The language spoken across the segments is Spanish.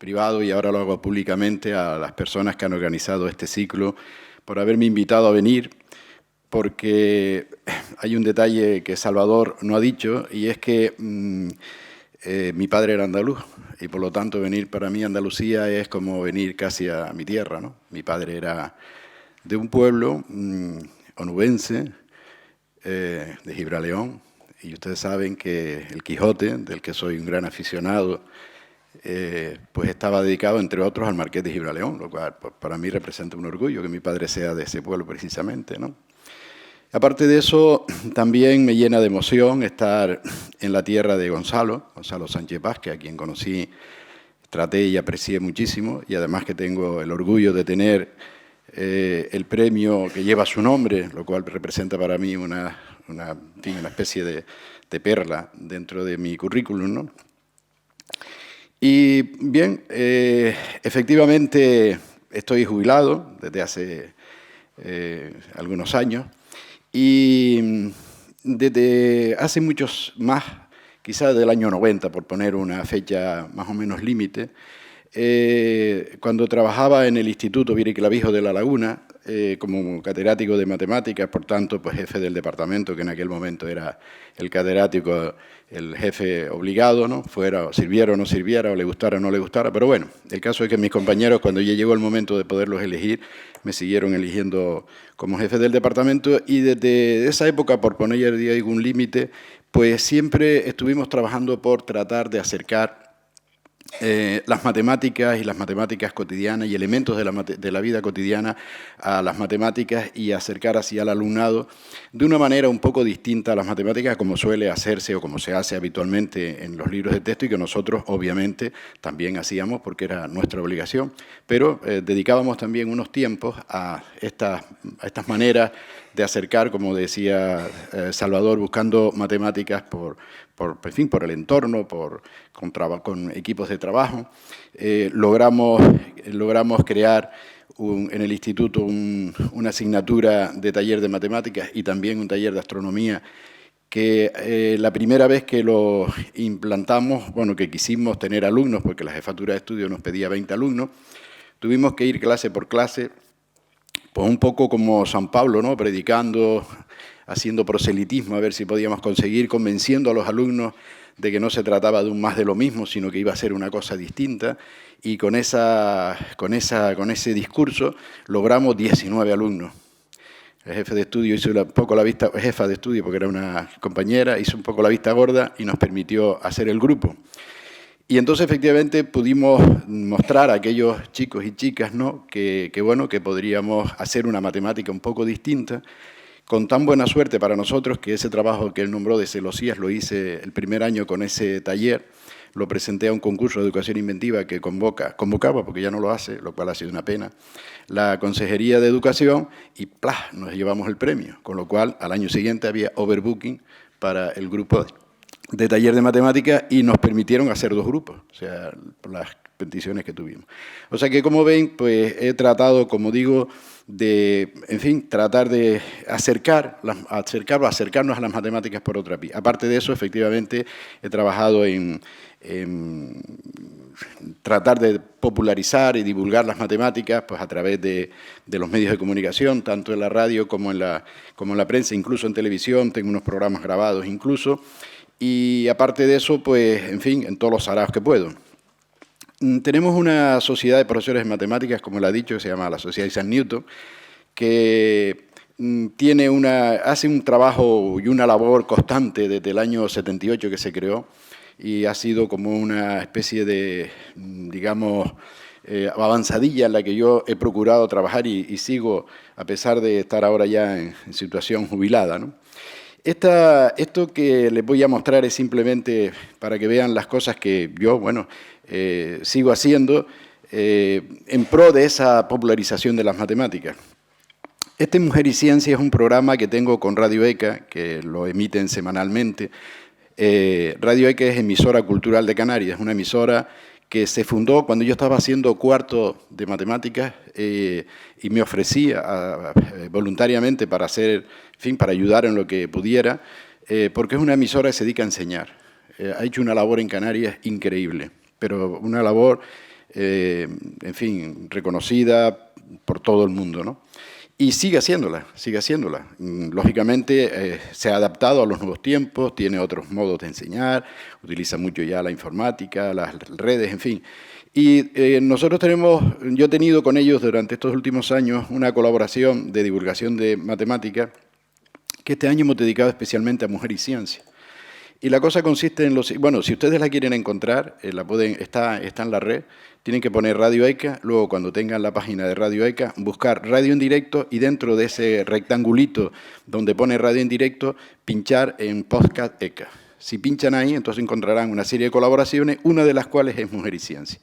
privado y ahora lo hago públicamente a las personas que han organizado este ciclo por haberme invitado a venir, porque hay un detalle que Salvador no ha dicho, y es que mi padre era andaluz, y por lo tanto venir para mí a Andalucía es como venir casi a mi tierra, ¿no? Mi padre era de un pueblo onubense, de Gibraleón, y ustedes saben que el Quijote, del que soy un gran aficionado, pues estaba dedicado, entre otros, al Marqués de Gibraleón, lo cual pues, para mí representa un orgullo que mi padre sea de ese pueblo precisamente, ¿no? Aparte de eso, también me llena de emoción estar en la tierra de Gonzalo Sánchez Vázquez, a quien conocí, traté y aprecié muchísimo, y además que tengo el orgullo de tener el premio que lleva su nombre, lo cual representa para mí una especie de perla dentro de mi currículum, ¿no? Y bien, efectivamente estoy jubilado desde hace algunos años y desde hace muchos más, quizás del año 90, por poner una fecha más o menos límite, cuando trabajaba en el Instituto Viera y Clavijo de La Laguna, como catedrático de matemáticas, por tanto, pues jefe del departamento, que en aquel momento era el catedrático, el jefe obligado, ¿no? Fuera, sirviera o no sirviera, o le gustara o no le gustara, pero bueno, el caso es que mis compañeros, cuando ya llegó el momento de poderlos elegir, me siguieron eligiendo como jefe del departamento, y desde esa época, por poner algún límite, pues siempre estuvimos trabajando por tratar de acercar las matemáticas y las matemáticas cotidianas y elementos de la vida cotidiana a las matemáticas y acercar así al alumnado de una manera un poco distinta a las matemáticas como suele hacerse o como se hace habitualmente en los libros de texto y que nosotros obviamente también hacíamos porque era nuestra obligación, pero dedicábamos también unos tiempos a estas maneras de acercar, como decía Salvador, buscando matemáticas en fin, por el entorno, con equipos de trabajo. Logramos crear en el instituto una asignatura de taller de matemáticas y también un taller de astronomía que la primera vez que lo implantamos, bueno, que quisimos tener alumnos, porque la jefatura de estudio nos pedía 20 alumnos, tuvimos que ir clase por clase, pues un poco como San Pablo, ¿no? Predicando, haciendo proselitismo, a ver si podíamos conseguir, convenciendo a los alumnos de que no se trataba de un más de lo mismo, sino que iba a ser una cosa distinta, y con ese discurso logramos 19 alumnos. El jefe de estudio hizo un poco la vista, jefa de estudio, porque era una compañera, hizo un poco la vista gorda y nos permitió hacer el grupo. Y entonces, efectivamente, pudimos mostrar a aquellos chicos y chicas, ¿no? que podríamos hacer una matemática un poco distinta, con tan buena suerte para nosotros que ese trabajo que él nombró de celosías lo hice el primer año con ese taller, lo presenté a un concurso de educación inventiva que convocaba, porque ya no lo hace, lo cual ha sido una pena, la Consejería de Educación, y ¡plá!, nos llevamos el premio, con lo cual al año siguiente había overbooking para el grupo de taller de matemáticas y nos permitieron hacer 2 grupos, o sea, por las peticiones que tuvimos. O sea que, como ven, pues he tratado, como digo, de, en fin, tratar de acercarnos a las matemáticas por otra vía. Aparte de eso, efectivamente, he trabajado en tratar de popularizar y divulgar las matemáticas pues, a través de los medios de comunicación, tanto en la radio como en la prensa, incluso en televisión, tengo unos programas grabados incluso, y aparte de eso, pues, en fin, en todos los saraos que puedo. Tenemos una sociedad de profesores de matemáticas, como él ha dicho, que se llama la Sociedad Isaac Newton, que hace un trabajo y una labor constante desde el año 78 que se creó, y ha sido como una especie de, digamos, avanzadilla en la que yo he procurado trabajar y sigo, a pesar de estar ahora ya en situación jubilada, ¿no? Esto que les voy a mostrar es simplemente para que vean las cosas que yo, bueno, sigo haciendo en pro de esa popularización de las matemáticas. Este Mujer y Ciencia es un programa que tengo con Radio ECA, que lo emiten semanalmente. Radio ECA es emisora cultural de Canarias, una emisora que se fundó cuando yo estaba haciendo cuarto de matemáticas y me ofrecía voluntariamente para hacer, en fin, para ayudar en lo que pudiera, porque es una emisora que se dedica a enseñar. Ha hecho una labor en Canarias increíble, pero una labor en fin, reconocida por todo el mundo, ¿no? Y sigue haciéndola, sigue haciéndola. Lógicamente se ha adaptado a los nuevos tiempos, tiene otros modos de enseñar, utiliza mucho ya la informática, las redes, en fin. Y yo he tenido con ellos durante estos últimos años una colaboración de divulgación de matemática que este año hemos dedicado especialmente a Mujer y Ciencia. Y la cosa consiste en bueno, si ustedes la quieren encontrar, está en la red, tienen que poner Radio ECA, luego cuando tengan la página de Radio ECA, buscar Radio en Directo y dentro de ese rectangulito donde pone Radio en Directo, pinchar en Podcast ECA. Si pinchan ahí, entonces encontrarán una serie de colaboraciones, una de las cuales es Mujer y Ciencia.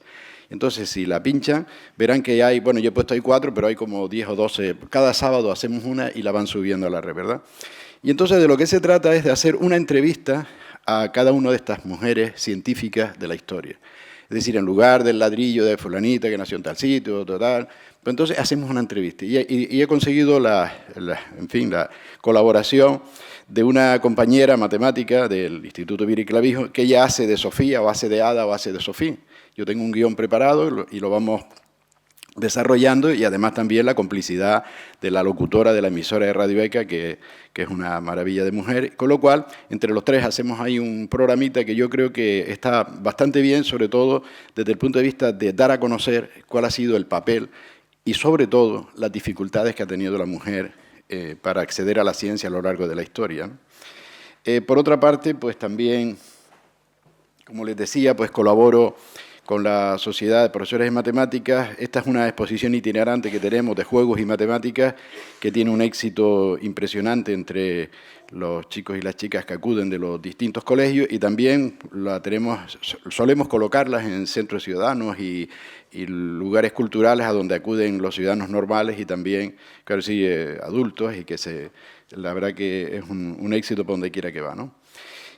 Entonces, si la pinchan, verán que hay, bueno, yo he puesto ahí 4, pero hay como 10 o 12. Cada sábado hacemos una y la van subiendo a la red, ¿verdad? Y entonces de lo que se trata es de hacer una entrevista a cada una de estas mujeres científicas de la historia. Es decir, en lugar del ladrillo de fulanita que nació en tal sitio, total, pues entonces hacemos una entrevista. Y he conseguido la colaboración de una compañera matemática del Instituto Viri Clavijo, que ella hace de Sofía, o hace de Ada, o hace de Sofía. Yo tengo un guión preparado y lo vamos desarrollando, y además también la complicidad de la locutora de la emisora de Radio ECA, que es una maravilla de mujer, con lo cual entre los tres hacemos ahí un programita que yo creo que está bastante bien, sobre todo desde el punto de vista de dar a conocer cuál ha sido el papel y sobre todo las dificultades que ha tenido la mujer para acceder a la ciencia a lo largo de la historia, ¿no? Por otra parte, pues también, como les decía, pues colaboro con la Sociedad de Profesores de Matemáticas. Esta es una exposición itinerante que tenemos de juegos y matemáticas que tiene un éxito impresionante entre los chicos y las chicas que acuden de los distintos colegios, y también solemos colocarlas en centros ciudadanos y lugares culturales a donde acuden los ciudadanos normales y también, claro, sí, adultos, y que la verdad que es un éxito por donde quiera que va, ¿no?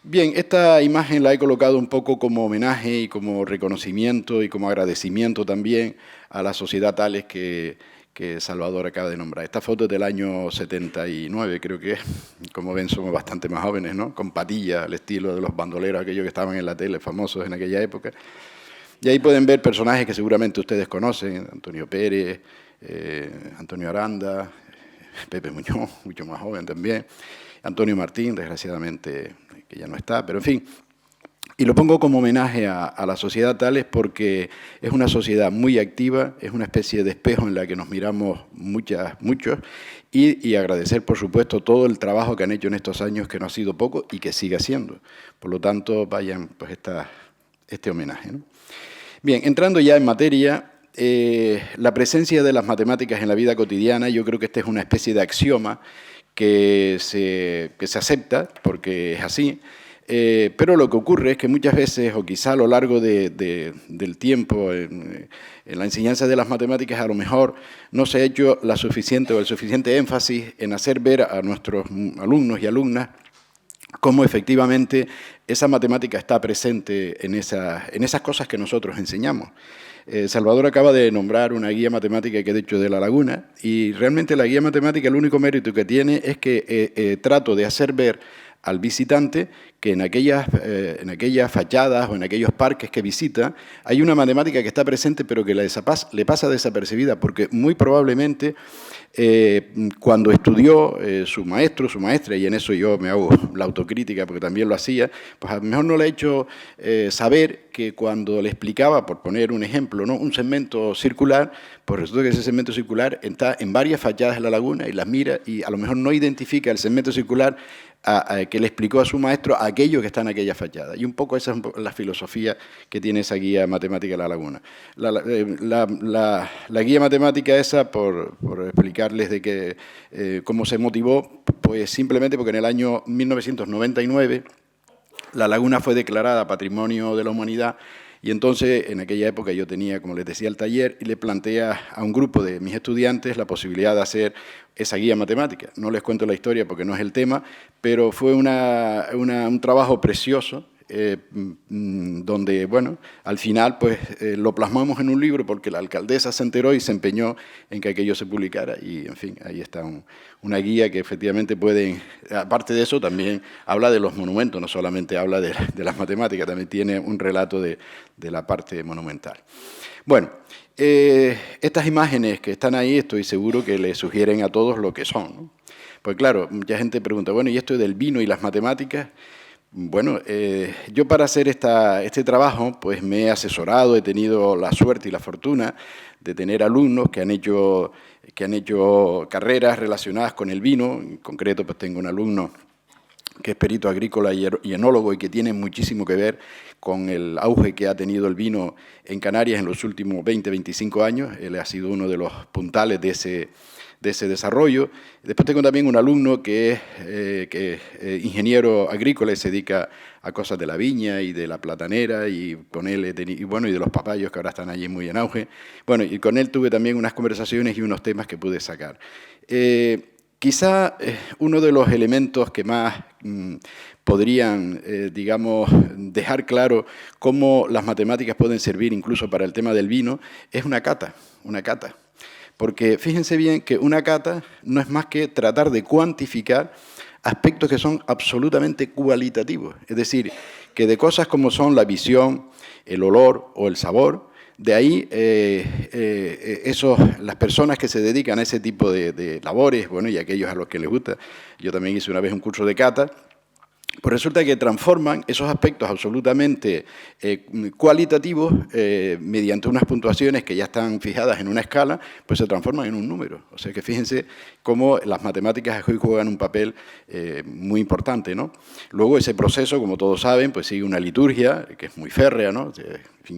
Bien, esta imagen la he colocado un poco como homenaje y como reconocimiento y como agradecimiento también a la sociedad Tales que Salvador acaba de nombrar. Esta foto es del año 79, creo que es. Como ven, somos bastante más jóvenes, ¿no? Con patillas, al estilo de los bandoleros, aquellos que estaban en la tele, famosos en aquella época. Y ahí pueden ver personajes que seguramente ustedes conocen: Antonio Pérez, Antonio Aranda, Pepe Muñoz, mucho más joven también, Antonio Martín, desgraciadamente, que ya no está, pero en fin. Y lo pongo como homenaje a la sociedad Tales porque es una sociedad muy activa, es una especie de espejo en la que nos miramos muchos, y agradecer, por supuesto, todo el trabajo que han hecho en estos años, que no ha sido poco y que sigue haciendo. Por lo tanto, vayan pues este homenaje, ¿no? Bien, entrando ya en materia, la presencia de las matemáticas en la vida cotidiana, yo creo que este es una especie de axioma que se acepta porque es así, pero lo que ocurre es que muchas veces, o quizá a lo largo del tiempo, en la enseñanza de las matemáticas, a lo mejor no se ha hecho el suficiente énfasis en hacer ver a nuestros alumnos y alumnas cómo efectivamente esa matemática está presente en esas cosas que nosotros enseñamos. Salvador acaba de nombrar una guía matemática que he hecho de La Laguna, y realmente la guía matemática, el único mérito que tiene es que trato de hacer ver al visitante que en aquellas fachadas o en aquellos parques que visita hay una matemática que está presente, pero que le pasa desapercibida, porque muy probablemente cuando estudió su maestro, su maestra, y en eso yo me hago la autocrítica porque también lo hacía, pues a lo mejor no le ha hecho saber que cuando le explicaba, por poner un ejemplo, ¿no?, un segmento circular, pues resulta que ese segmento circular está en varias fachadas de La Laguna y las mira y a lo mejor no identifica el segmento circular que le explicó a su maestro a aquello que está en aquella fachada. Y un poco esa es la filosofía que tiene esa guía matemática de La Laguna. La guía matemática esa, por explicarles cómo se motivó, pues simplemente porque en el año 1999 La Laguna fue declarada Patrimonio de la Humanidad. Y entonces, en aquella época yo tenía, como les decía, el taller, y le planteé a un grupo de mis estudiantes la posibilidad de hacer esa guía matemática. No les cuento la historia porque no es el tema, pero fue un trabajo precioso donde, bueno, al final pues lo plasmamos en un libro porque la alcaldesa se enteró y se empeñó en que aquello se publicara y, en fin, ahí está una guía que efectivamente pueden, aparte de eso, también habla de los monumentos, no solamente habla de las matemáticas, también tiene un relato de la parte monumental. Bueno, estas imágenes que están ahí estoy seguro que les sugieren a todos lo que son, ¿no? Pues claro, mucha gente pregunta, bueno, ¿y esto del vino y las matemáticas? Bueno, yo para hacer este trabajo pues me he asesorado, he tenido la suerte y la fortuna de tener alumnos que han hecho carreras relacionadas con el vino. En concreto pues tengo un alumno que es perito agrícola y enólogo y que tiene muchísimo que ver con el auge que ha tenido el vino en Canarias en los últimos 20, 25 años. Él ha sido uno de los puntales de ese desarrollo. Después tengo también un alumno que es ingeniero agrícola y se dedica a cosas de la viña y de la platanera y de los papayos que ahora están allí muy en auge. Bueno, y con él tuve también unas conversaciones y unos temas que pude sacar. Quizá uno de los elementos que más podrían, digamos, dejar claro cómo las matemáticas pueden servir incluso para el tema del vino es una cata. Porque fíjense bien que una cata no es más que tratar de cuantificar aspectos que son absolutamente cualitativos. Es decir, que de cosas como son la visión, el olor o el sabor, de ahí las personas que se dedican a ese tipo de labores, bueno, y aquellos a los que les gusta, yo también hice una vez un curso de cata, pues resulta que transforman esos aspectos absolutamente cualitativos mediante unas puntuaciones que ya están fijadas en una escala, pues se transforman en un número. O sea que fíjense cómo las matemáticas hoy juegan un papel muy importante, ¿no? Luego ese proceso, como todos saben, pues sigue una liturgia que es muy férrea, ¿no?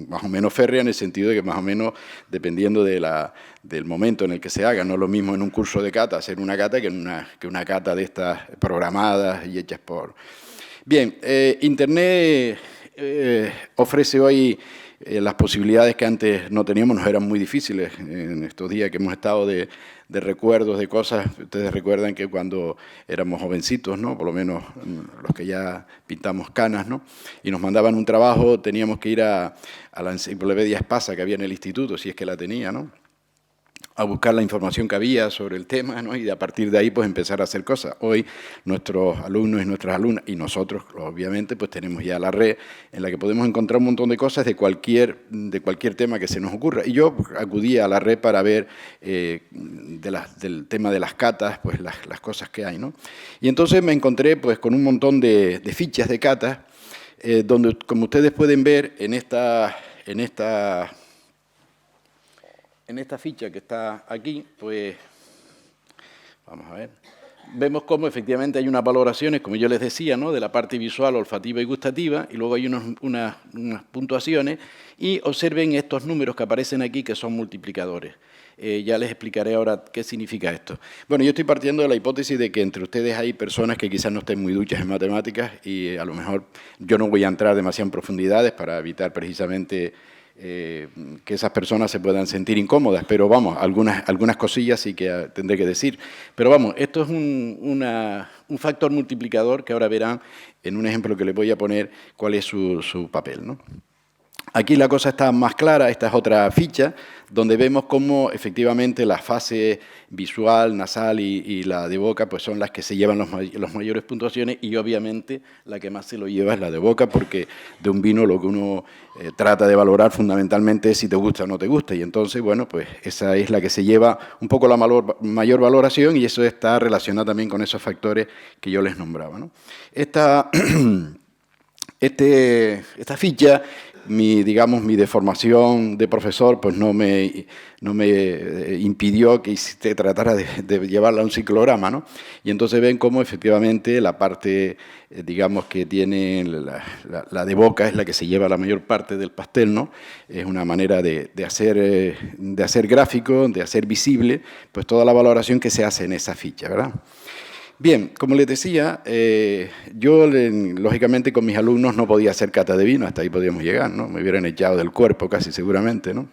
Más o menos férrea en el sentido de que más o menos dependiendo del momento en el que se haga, no es lo mismo en un curso de cata hacer una cata que una cata de estas programadas y hechas por... Bien, Internet ofrece hoy las posibilidades que antes no teníamos, nos eran muy difíciles en estos días que hemos estado de recuerdos de cosas. Ustedes recuerdan que cuando éramos jovencitos, ¿no? Por lo menos los que ya pintamos canas, ¿no? Y nos mandaban un trabajo, teníamos que ir a la enciclopedia Espasa que había en el instituto, si es que la tenía, ¿no? A buscar la información que había sobre el tema, ¿no? Y a partir de ahí pues empezar a hacer cosas. Hoy nuestros alumnos y nuestras alumnas, y nosotros obviamente, pues tenemos ya la red en la que podemos encontrar un montón de cosas de cualquier tema que se nos ocurra. Y yo acudí a la red para ver del tema de las catas, pues las cosas que hay, ¿no? Y entonces me encontré pues con un montón de fichas de catas, donde, como ustedes pueden ver en esta ficha que está aquí, pues, vamos a ver, vemos cómo efectivamente hay unas valoraciones, como yo les decía, ¿no? De la parte visual, olfativa y gustativa, y luego hay unas puntuaciones, y observen estos números que aparecen aquí, que son multiplicadores. Ya les explicaré ahora qué significa esto. Bueno, yo estoy partiendo de la hipótesis de que entre ustedes hay personas que quizás no estén muy duchas en matemáticas, y a lo mejor yo no voy a entrar demasiado en profundidades para evitar precisamente que esas personas se puedan sentir incómodas, pero vamos, algunas cosillas sí que tendré que decir. Pero vamos, esto es un factor multiplicador que ahora verán en un ejemplo que les voy a poner cuál es su papel, ¿no? Aquí la cosa está más clara, esta es otra ficha, donde vemos cómo efectivamente la fase visual, nasal y la de boca pues son las que se llevan las mayores puntuaciones, y obviamente la que más se lo lleva es la de boca, porque de un vino lo que uno trata de valorar fundamentalmente es si te gusta o no te gusta, y entonces, bueno, pues esa es la que se lleva un poco la mayor valoración, y eso está relacionado también con esos factores que yo les nombraba, ¿no? Esta ficha, mi deformación de profesor pues no me impidió que tratara de llevarla a un ciclograma, ¿no? Y entonces ven cómo efectivamente la parte, digamos, que tiene la de boca es la que se lleva la mayor parte del pastel, ¿no? Es una manera de hacer gráfico, de hacer visible pues toda la valoración que se hace en esa ficha, ¿verdad? Bien, como les decía, yo lógicamente con mis alumnos no podía hacer cata de vino, hasta ahí podíamos llegar, ¿no? Me hubieran echado del cuerpo casi seguramente, ¿no?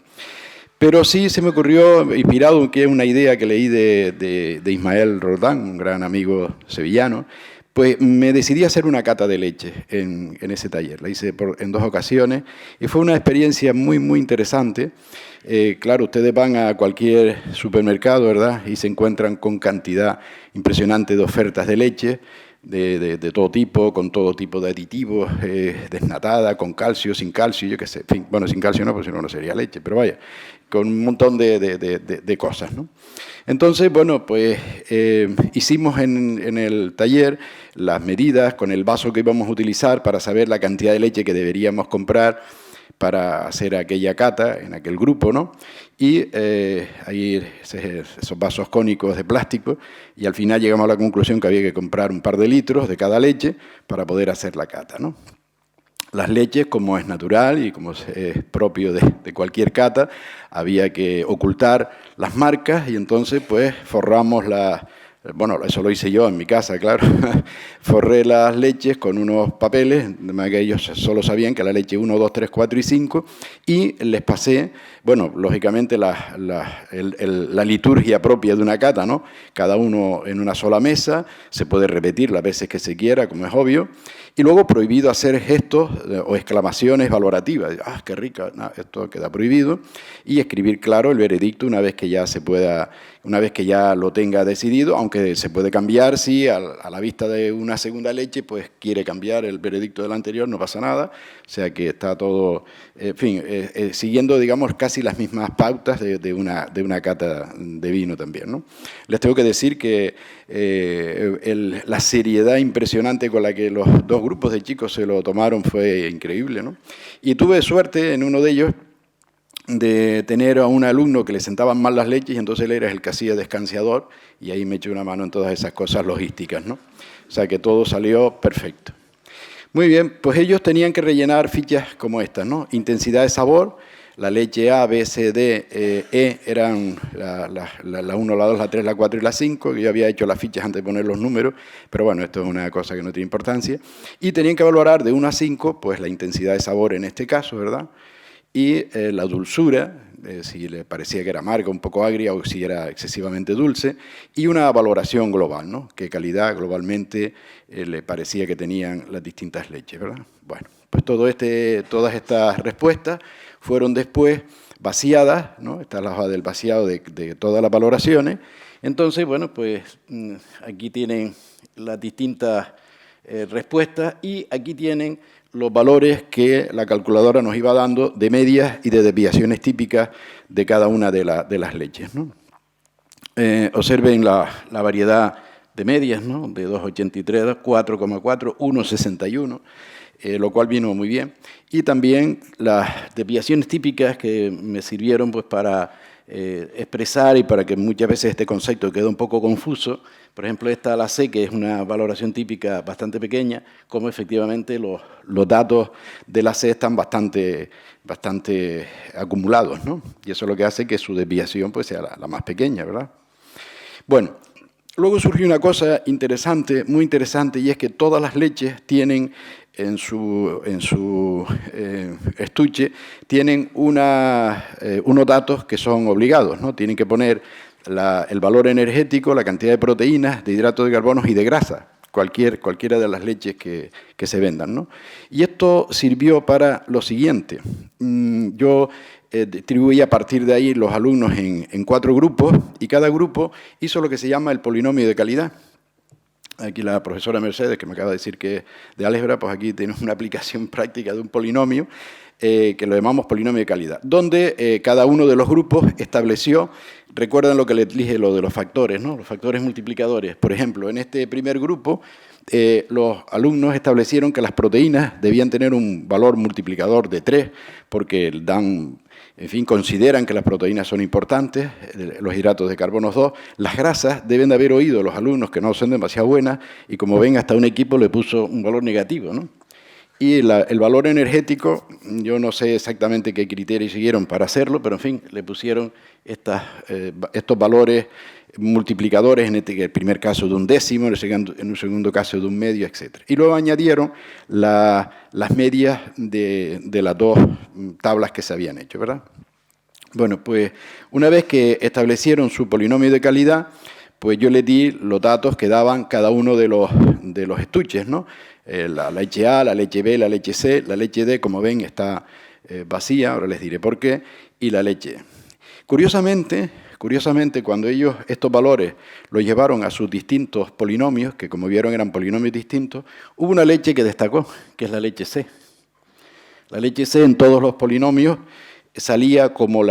Pero sí se me ocurrió, inspirado en que es una idea que leí de Ismael Roldán, un gran amigo sevillano, Pues me decidí a hacer una cata de leche en ese taller. La hice en 2 ocasiones y fue una experiencia muy, muy interesante. Claro, ustedes van a cualquier supermercado, ¿verdad? Y se encuentran con cantidad impresionante de ofertas de leche, de todo tipo, con todo tipo de aditivos, desnatada, con calcio, sin calcio, yo qué sé. En fin, bueno, sin calcio no, porque si no, no sería leche, pero vaya, con un montón de cosas, ¿no? Entonces, bueno, pues hicimos en el taller las medidas con el vaso que íbamos a utilizar para saber la cantidad de leche que deberíamos comprar para hacer aquella cata en aquel grupo, ¿no? Y ahí esos vasos cónicos de plástico, y al final llegamos a la conclusión que había que comprar un par de litros de cada leche para poder hacer la cata, ¿no? Las leches, como es natural y como es propio de cualquier cata, había que ocultar las marcas y entonces pues forramos bueno, eso lo hice yo en mi casa, claro. Forré las leches con unos papeles, de manera que ellos solo sabían que la leche 1, 2, 3, 4 y 5, y les pasé, bueno, lógicamente la liturgia propia de una cata, ¿no? Cada uno en una sola mesa, se puede repetir las veces que se quiera, como es obvio, y luego prohibido hacer gestos o exclamaciones valorativas. ¡Ah, qué rica! No, esto queda prohibido. Y escribir, claro, el veredicto una vez que ya se pueda, una vez que ya lo tenga decidido, aunque se puede cambiar, si a la vista de una segunda leche, pues quiere cambiar el veredicto del anterior, no pasa nada. O sea que está todo, en fin, siguiendo, digamos, casi las mismas pautas de una cata de vino también, ¿no? Les tengo que decir que la seriedad impresionante con la que los 2 grupos de chicos se lo tomaron fue increíble, ¿no? Y tuve suerte en uno de ellos de tener a un alumno que le sentaban mal las leches y entonces él era el que hacía de escanciador y ahí me echó una mano en todas esas cosas logísticas, ¿no? O sea que todo salió perfecto. Muy bien, pues ellos tenían que rellenar fichas como estas, ¿no? Intensidad de sabor, la leche A, B, C, D, E eran la 1, la 2, la 3, la 4 y la 5, que yo había hecho las fichas antes de poner los números, pero bueno, esto es una cosa que no tiene importancia. Y tenían que valorar de 1 a 5, pues la intensidad de sabor en este caso, ¿verdad? Y la dulzura, si le parecía que era amarga, un poco agria o si era excesivamente dulce, y una valoración global, ¿no? Qué calidad globalmente le parecía que tenían las distintas leches, ¿verdad? Bueno, pues todas estas respuestas fueron después vaciadas, ¿no? Esta es la hoja del vaciado de todas las valoraciones. Entonces, bueno, pues aquí tienen las distintas respuestas y aquí tienen los valores que la calculadora nos iba dando de medias y de desviaciones típicas de cada una de las leches, ¿no? Observen la variedad de medias, ¿no? De 2,83, 4,4, 1,61, lo cual vino muy bien. Y también las desviaciones típicas que me sirvieron pues, para expresar y para que muchas veces este concepto quede un poco confuso. Por ejemplo, esta la C, que es una valoración típica bastante pequeña, como efectivamente los datos de la C están bastante acumulados, ¿no? Y eso es lo que hace que su desviación pues, sea la más pequeña, ¿verdad? Bueno, luego surgió una cosa interesante, muy interesante, y es que todas las leches tienen en su estuche, tienen unos datos que son obligados, ¿no? Tienen que poner el valor energético, la cantidad de proteínas, de hidratos de carbono y de grasa, cualquiera de las leches que se vendan, ¿no? Y esto sirvió para lo siguiente. Yo distribuí a partir de ahí los alumnos en 4 grupos y cada grupo hizo lo que se llama el polinomio de calidad. Aquí la profesora Mercedes, que me acaba de decir que es de álgebra, pues aquí tenemos una aplicación práctica de un polinomio, que lo llamamos polinomio de calidad, donde cada uno de los grupos estableció, recuerdan lo que les dije, lo de los factores, ¿no? Los factores multiplicadores. Por ejemplo, en este primer grupo, los alumnos establecieron que las proteínas debían tener un valor multiplicador de 3, porque en fin, consideran que las proteínas son importantes, los hidratos de carbono 2, las grasas deben de haber oído los alumnos que no son demasiado buenas y como ven hasta un equipo le puso un valor negativo, ¿no? Y el valor energético, yo no sé exactamente qué criterios siguieron para hacerlo, pero en fin, le pusieron estos valores multiplicadores, en el primer caso de un décimo, en un segundo caso de un medio, etc. Y luego añadieron las medias de las 2 tablas que se habían hecho, ¿verdad? Bueno, pues una vez que establecieron su polinomio de calidad, pues yo les di los datos que daban cada uno de de los estuches, ¿no? La leche A, la leche B, la leche C, la leche D, como ven, está vacía, ahora les diré por qué, y la leche E. Curiosamente, cuando ellos estos valores los llevaron a sus distintos polinomios, que como vieron eran polinomios distintos, hubo una leche que destacó, que es la leche C. La leche C en todos los polinomios salía como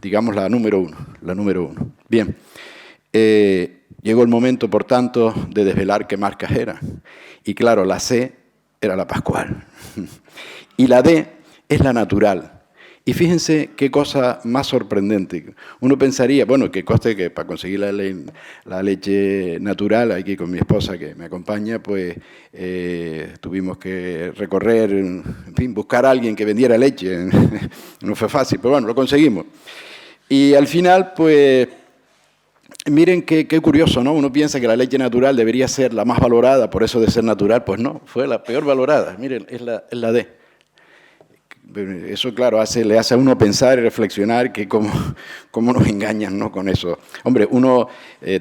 digamos, la número uno. Bien, llegó el momento, por tanto, de desvelar qué marcas eran. Y claro, la C era la Pascual. Y la D es la natural. Y fíjense qué cosa más sorprendente. Uno pensaría, bueno, que conste que para conseguir la leche natural, aquí con mi esposa que me acompaña, pues tuvimos que recorrer, en fin, buscar a alguien que vendiera leche. No fue fácil, pero bueno, lo conseguimos. Y al final, pues, miren qué curioso, ¿no? Uno piensa que la leche natural debería ser la más valorada, por eso de ser natural, pues no, fue la peor valorada. Miren, es la D. Eso, claro, le hace a uno pensar y reflexionar que cómo nos engañan, ¿no? Con eso. Hombre, uno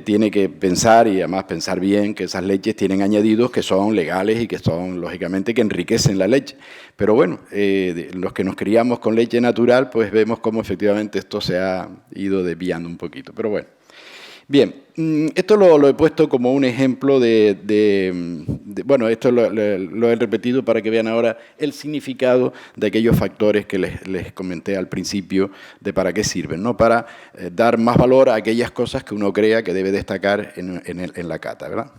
tiene que pensar, y además pensar bien, que esas leches tienen añadidos que son legales y que son, lógicamente, que enriquecen la leche. Pero bueno, los que nos criamos con leche natural, pues vemos cómo efectivamente esto se ha ido desviando un poquito. Pero bueno. Bien, esto lo he puesto como un ejemplo bueno, esto lo he repetido para que vean ahora el significado de aquellos factores que les comenté al principio de para qué sirven, ¿no? Para dar más valor a aquellas cosas que uno crea que debe destacar en la cata, ¿verdad?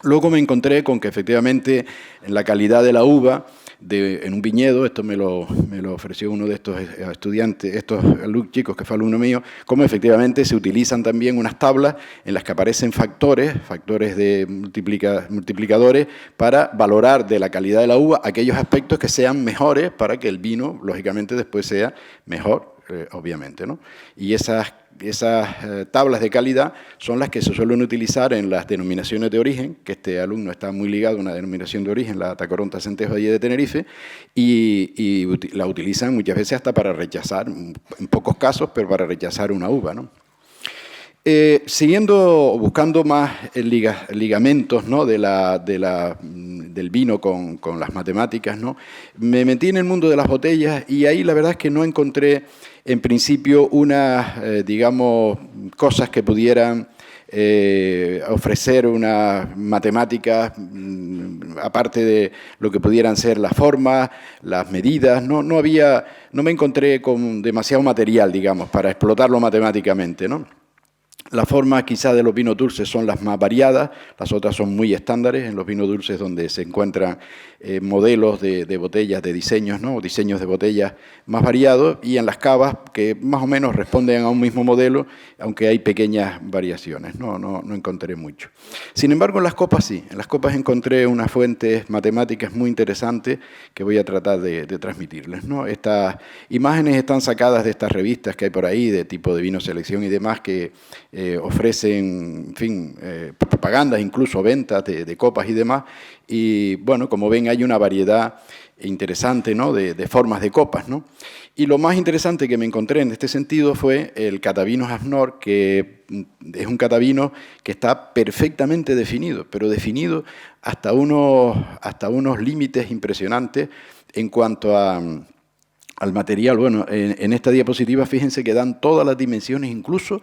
Luego me encontré con que efectivamente en la calidad de la uva, en un viñedo, esto me lo ofreció uno de estos estudiantes, estos chicos que fue alumno mío, cómo efectivamente se utilizan también unas tablas en las que aparecen factores de multiplicadores, para valorar de la calidad de la uva aquellos aspectos que sean mejores para que el vino, lógicamente, después sea mejor, obviamente, ¿no? Y esas tablas de calidad son las que se suelen utilizar en las denominaciones de origen, que este alumno está muy ligado a una denominación de origen, la Tacoronte Centejo de Tenerife, y la utilizan muchas veces hasta para rechazar, en pocos casos, pero para rechazar una uva, ¿no? Buscando más ligamentos, ¿no? del vino con las matemáticas, ¿no? Me metí en el mundo de las botellas y ahí la verdad es que no encontré en principio unas, digamos, cosas que pudieran ofrecer unas matemáticas, aparte de lo que pudieran ser las formas, las medidas. No me encontré con demasiado material, digamos, para explotarlo matemáticamente, ¿no? Las formas quizás de los vinos dulces son las más variadas, las otras son muy estándares. En los vinos dulces donde se encuentran modelos de botellas, de diseños, ¿no? Diseños de botellas más variados, y en las cavas que más o menos responden a un mismo modelo, aunque hay pequeñas variaciones. No encontré mucho. Sin embargo, en las copas sí. En las copas encontré unas fuentes matemáticas muy interesantes que voy a tratar de transmitirles, ¿no? Estas imágenes están sacadas de estas revistas que hay por ahí, de tipo de vino selección y demás, que ofrecen, en fin, propagandas, incluso ventas de copas y demás. Y bueno, como ven, hay una variedad interesante, ¿no? de formas de copas, ¿no? Y lo más interesante que me encontré en este sentido fue el catavinos Asnor, que es un catavino que está perfectamente definido, pero definido hasta unos límites impresionantes en cuanto al material. Bueno, en esta diapositiva fíjense que dan todas las dimensiones, incluso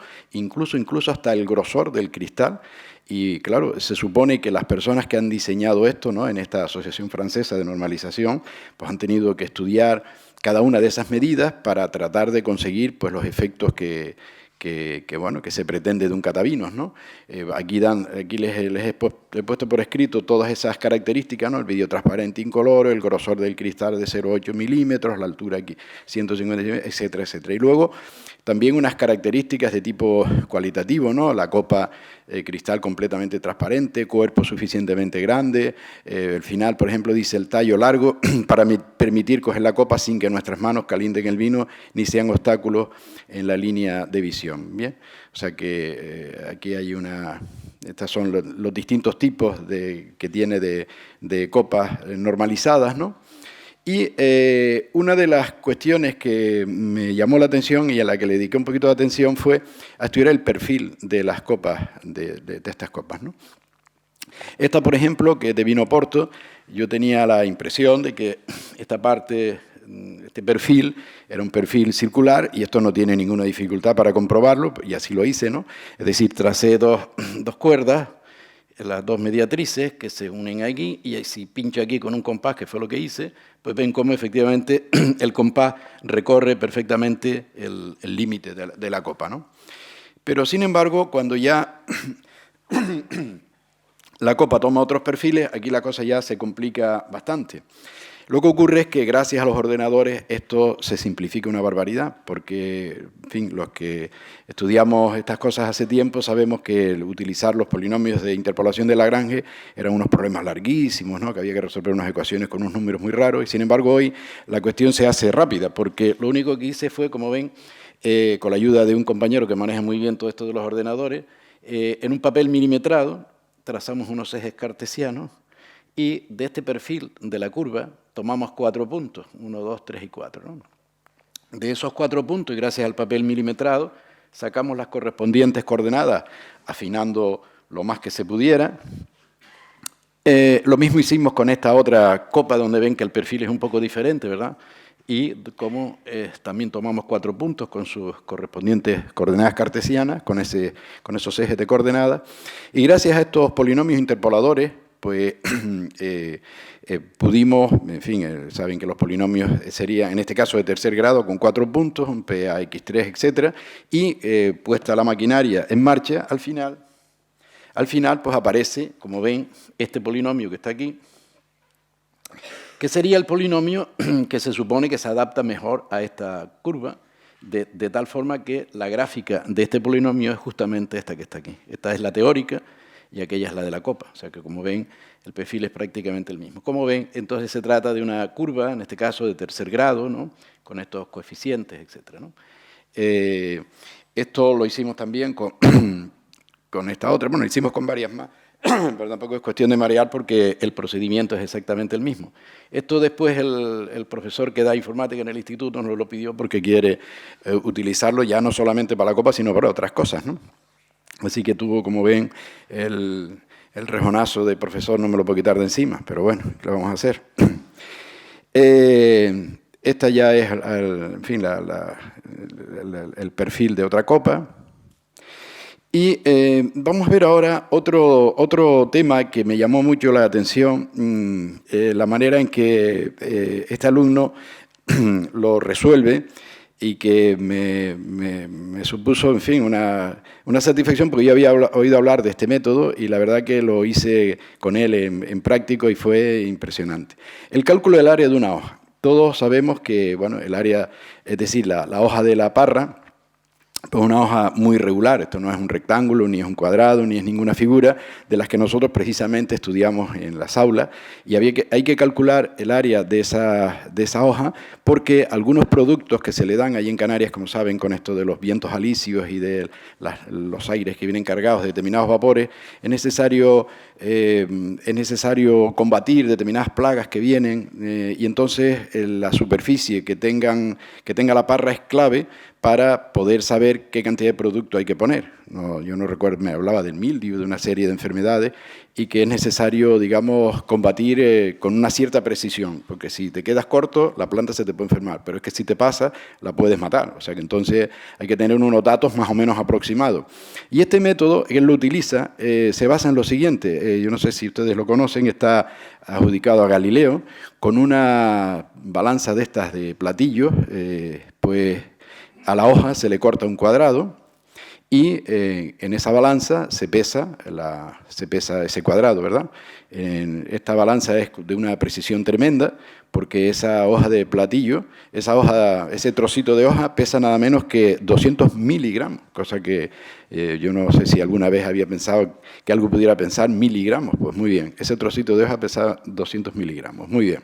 hasta el grosor del cristal. Y claro, se supone que las personas que han diseñado esto, ¿no? En esta Asociación Francesa de Normalización, pues han tenido que estudiar cada una de esas medidas para tratar de conseguir, pues, los efectos que se pretende de un catavinos, ¿no? Aquí les he puesto por escrito todas esas características, ¿no? El vidrio transparente incoloro, el grosor del cristal de 0,8 milímetros, la altura aquí 150 centímetros, etcétera, etcétera. Y luego también unas características de tipo cualitativo, ¿no? La copa cristal completamente transparente, cuerpo suficientemente grande. El final, por ejemplo, dice el tallo largo para permitir coger la copa sin que nuestras manos calienten el vino ni sean obstáculos en la línea de visión. Bien, o sea que aquí hay estos son los distintos tipos que tiene de copas normalizadas, ¿no? Y una de las cuestiones que me llamó la atención y a la que le dediqué un poquito de atención fue a estudiar el perfil de las copas, de estas copas, ¿no? Esta, por ejemplo, que es de vino Porto, yo tenía la impresión de que esta parte, este perfil, era un perfil circular y esto no tiene ninguna dificultad para comprobarlo, y así lo hice, ¿no? Es decir, tracé dos cuerdas, las dos mediatrices que se unen aquí, y si pincho aquí con un compás, que fue lo que hice, pues ven cómo efectivamente el compás recorre perfectamente el límite de la copa, ¿no? Pero, sin embargo, cuando ya la copa toma otros perfiles, aquí la cosa ya se complica bastante. Lo que ocurre es que gracias a los ordenadores esto se simplifica una barbaridad, porque, en fin, los que estudiamos estas cosas hace tiempo sabemos que utilizar los polinomios de interpolación de Lagrange eran unos problemas larguísimos, ¿no? Que había que resolver unas ecuaciones con unos números muy raros, y sin embargo hoy la cuestión se hace rápida, porque lo único que hice fue, como ven, con la ayuda de un compañero que maneja muy bien todo esto de los ordenadores, en un papel milimetrado trazamos unos ejes cartesianos, y de este perfil de la curva tomamos 4 puntos, 1, 2, 3 y 4. ¿no? De esos 4 puntos, y gracias al papel milimetrado, sacamos las correspondientes coordenadas, afinando lo más que se pudiera. Lo mismo hicimos con esta otra copa, donde ven que el perfil es un poco diferente, ¿verdad? Y como también tomamos 4 puntos con sus correspondientes coordenadas cartesianas, con esos ejes de coordenadas. Y gracias a estos polinomios interpoladores, pues pudimos, en fin, saben que los polinomios serían, en este caso de tercer grado, con 4 puntos, un PAX3, etc. Y puesta la maquinaria en marcha, al final pues aparece, como ven, este polinomio que está aquí, que sería el polinomio que se supone que se adapta mejor a esta curva, de tal forma que la gráfica de este polinomio es justamente esta que está aquí. Esta es la teórica y aquella es la de la copa. O sea que, como ven, el perfil es prácticamente el mismo. Como ven, entonces se trata de una curva, en este caso de tercer grado, ¿no? Con estos coeficientes, etc. ¿no? Esto lo hicimos también con esta otra. Bueno, lo hicimos con varias más. Pero tampoco es cuestión de marear porque el procedimiento es exactamente el mismo. Esto después el profesor que da informática en el instituto nos lo pidió porque quiere utilizarlo ya no solamente para la copa, sino para otras cosas, ¿no? Así que tuvo, como ven, el rejonazo de profesor, no me lo puedo quitar de encima, pero bueno, ¿qué lo vamos a hacer? Esta ya es, en fin, el perfil de otra copa. Y vamos a ver ahora otro tema que me llamó mucho la atención, la manera en que este alumno lo resuelve y que me supuso, en fin, una satisfacción porque yo había oído hablar de este método y la verdad que lo hice con él en práctico y fue impresionante. El cálculo del área de una hoja. Todos sabemos que, bueno, el área, es decir, la hoja de la parra, pues una hoja muy regular, esto no es un rectángulo, ni es un cuadrado, ni es ninguna figura de las que nosotros precisamente estudiamos en las aulas, y hay que calcular el área de esa hoja porque algunos productos que se le dan allí en Canarias, como saben, con esto de los vientos alisios y de los aires que vienen cargados de determinados vapores, es necesario combatir determinadas plagas que vienen y entonces la superficie que tenga la parra es clave para poder saber qué cantidad de producto hay que poner. No, yo no recuerdo, me hablaba del mildiu, de una serie de enfermedades, y que es necesario, digamos, combatir con una cierta precisión, porque si te quedas corto, la planta se te puede enfermar, pero es que si te pasa, la puedes matar. O sea que entonces hay que tener unos datos más o menos aproximados. Y este método, él lo utiliza, se basa en lo siguiente, yo no sé si ustedes lo conocen, está adjudicado a Galileo, con una balanza de estas de platillos, pues a la hoja se le corta un cuadrado y en esa balanza se pesa ese cuadrado, ¿verdad? Esta balanza es de una precisión tremenda porque esa hoja de platillo, ese trocito de hoja pesa nada menos que 200 miligramos, cosa que yo no sé si alguna vez había pensado que algo pudiera pensar miligramos. Pues muy bien, ese trocito de hoja pesa 200 miligramos, muy bien.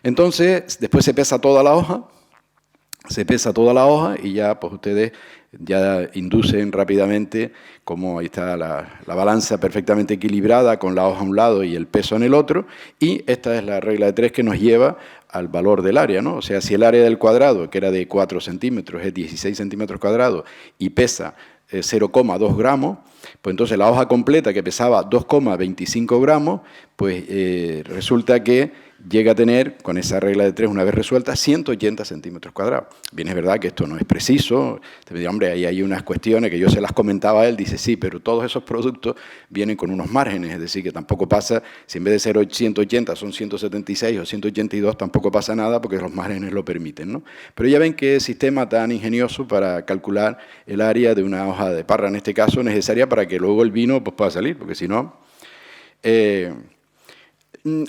Entonces, después se pesa toda la hoja, y ya pues ustedes ya inducen rápidamente como ahí está la balanza perfectamente equilibrada con la hoja a un lado y el peso en el otro, y esta es la regla de 3 que nos lleva al valor del área, ¿no? O sea, si el área del cuadrado, que era de 4 centímetros, es 16 centímetros cuadrados y pesa 0,2 gramos, pues entonces la hoja completa que pesaba 2,25 gramos, pues resulta que llega a tener, con esa regla de 3 una vez resuelta, 180 centímetros cuadrados. Bien, es verdad que esto no es preciso, te digo, hombre, ahí hay unas cuestiones que yo se las comentaba a él, dice, sí, pero todos esos productos vienen con unos márgenes, es decir, que tampoco pasa, si en vez de ser 180 son 176 o 182, tampoco pasa nada porque los márgenes lo permiten, ¿no? Pero ya ven qué sistema tan ingenioso para calcular el área de una hoja de parra, en este caso, necesaria para que luego el vino pues, pueda salir, porque si no...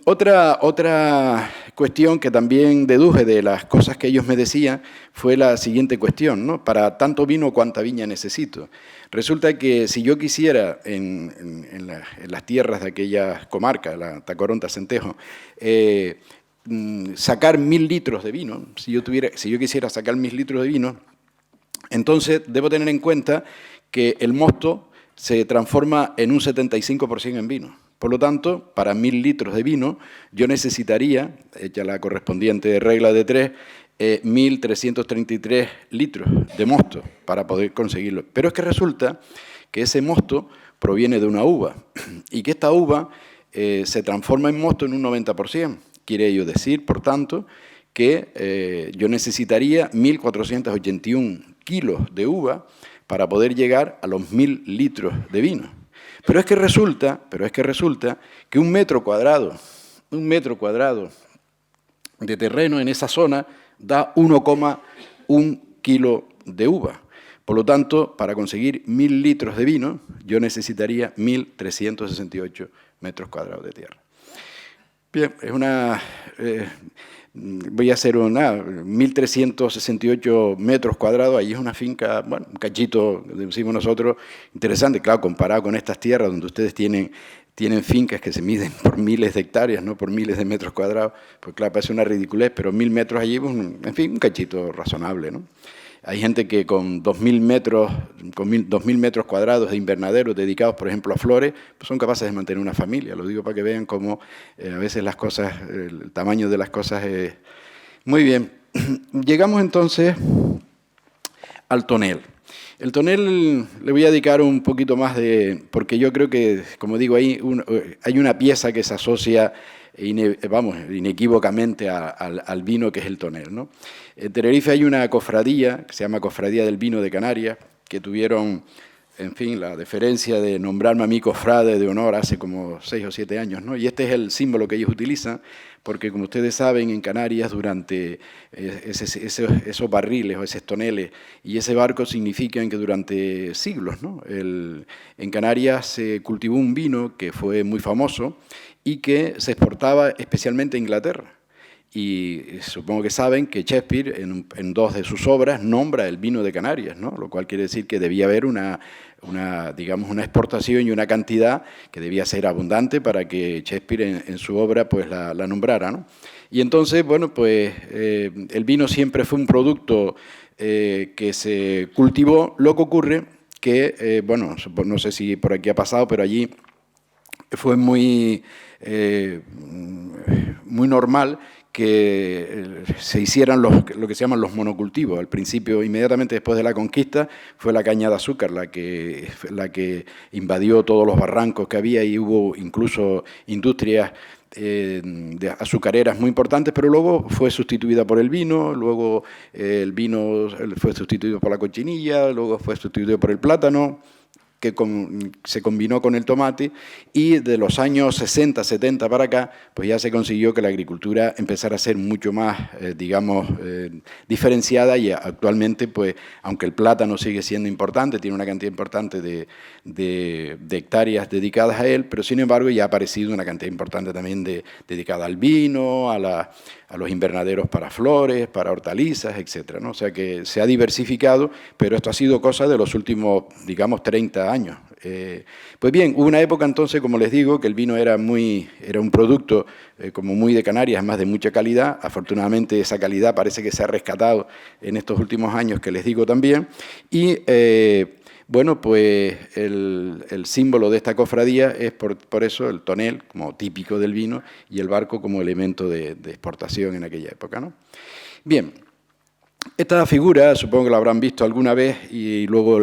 Otra cuestión que también deduje de las cosas que ellos me decían fue la siguiente cuestión, ¿no? Para tanto vino, ¿cuánta viña necesito? Resulta que si yo quisiera en las tierras de aquella comarca, la Tacoronte, Centejo, sacar 1000 litros de vino, si yo quisiera sacar 1000 litros de vino, entonces debo tener en cuenta que el mosto se transforma en un 75% en vino. Por lo tanto, para 1000 litros de vino, yo necesitaría, hecha la correspondiente regla de 3, 1333 litros de mosto para poder conseguirlo. Pero es que resulta que ese mosto proviene de una uva y que esta uva se transforma en mosto en un 90%. Quiere ello decir, por tanto, que yo necesitaría 1481 kilos de uva para poder llegar a los 1000 litros de vino. Pero es que resulta que un metro cuadrado de terreno en esa zona da 1,1 kilo de uva. Por lo tanto, para conseguir 1000 litros de vino, yo necesitaría 1368 metros cuadrados de tierra. Bien, es una... voy a hacer 1368 metros cuadrados, ahí es una finca, bueno, un cachito, decimos nosotros, interesante, claro, comparado con estas tierras donde ustedes tienen fincas que se miden por miles de hectáreas, no por miles de metros cuadrados, pues claro, parece una ridiculez, pero 1000 metros allí, pues, en fin, un cachito razonable, ¿no? Hay gente que con 2000 metros cuadrados de invernaderos dedicados, por ejemplo, a flores, pues son capaces de mantener una familia. Lo digo para que vean cómo a veces las cosas, el tamaño de las cosas es... Muy bien. Llegamos entonces al tonel. El tonel le voy a dedicar un poquito más de... porque yo creo que, como digo, hay una pieza que se asocia inequívocamente al vino, que es el tonel, ¿no? En Tenerife hay una cofradía, que se llama Cofradía del Vino de Canarias, que tuvieron, en fin, la deferencia de nombrarme a mí cofrade de honor hace como 6 o 7 años, ¿no? Y este es el símbolo que ellos utilizan, porque como ustedes saben, en Canarias, durante esos barriles o esos toneles y ese barco significan que durante siglos, ¿no? En Canarias se cultivó un vino que fue muy famoso y que se exportaba especialmente a Inglaterra. Y supongo que saben que Shakespeare, en 2 de sus obras, nombra el vino de Canarias, ¿no? Lo cual quiere decir que debía haber digamos, una exportación y una cantidad que debía ser abundante para que Shakespeare en su obra pues, la nombrara, ¿no? Y entonces, bueno, pues el vino siempre fue un producto que se cultivó. Lo que ocurre que, bueno, no sé si por aquí ha pasado, pero allí fue muy normal que se hicieran lo que se llaman los monocultivos. Al principio, inmediatamente después de la conquista, fue la caña de azúcar la que invadió todos los barrancos que había y hubo incluso industrias de azucareras muy importantes, pero luego fue sustituida por el vino, luego el vino fue sustituido por la cochinilla, luego fue sustituido por el plátano, que se combinó con el tomate, y de los años 60, 70 para acá, pues ya se consiguió que la agricultura empezara a ser mucho más, digamos, diferenciada, y actualmente, pues, aunque el plátano sigue siendo importante, tiene una cantidad importante de hectáreas dedicadas a él, pero sin embargo ya ha aparecido una cantidad importante también dedicada al vino, a los invernaderos para flores, para hortalizas, etcétera, ¿no? O sea que se ha diversificado, pero esto ha sido cosa de los últimos, digamos, 30 años. Pues bien, hubo una época entonces, como les digo, que el vino era un producto como muy de Canarias, más de mucha calidad. Afortunadamente esa calidad parece que se ha rescatado en estos últimos años, que les digo también. Y bueno, pues el símbolo de esta cofradía es por eso el tonel, como típico del vino, y el barco como elemento de exportación en aquella época, ¿no? Bien, Esta figura, supongo que la habrán visto alguna vez y luego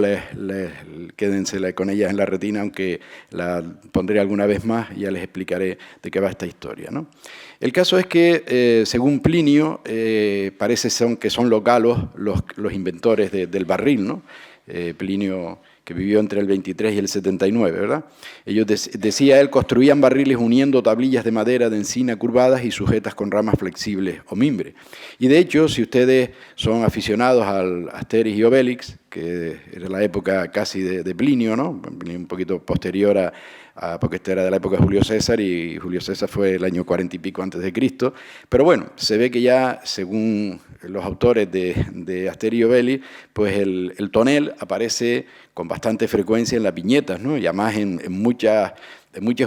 quédense con ella en la retina, aunque la pondré alguna vez más y ya les explicaré de qué va esta historia, ¿no? El caso es que, según Plinio, parece que son los galos los inventores del barril, ¿no? Plinio, que vivió entre el 23 y el 79, ¿verdad? Ellos, decía él, construían barriles uniendo tablillas de madera de encina curvadas y sujetas con ramas flexibles o mimbre. Y de hecho, si ustedes son aficionados al Asterix y Obelix, que era la época casi de Plinio, ¿no? Un poquito posterior porque esta era de la época de Julio César, y Julio César fue el año 40 y pico antes de Cristo. Pero bueno, se ve que ya, según los autores de Asterix y Obelix, pues el tonel aparece con bastante frecuencia en las viñetas, ¿no? Y además en muchas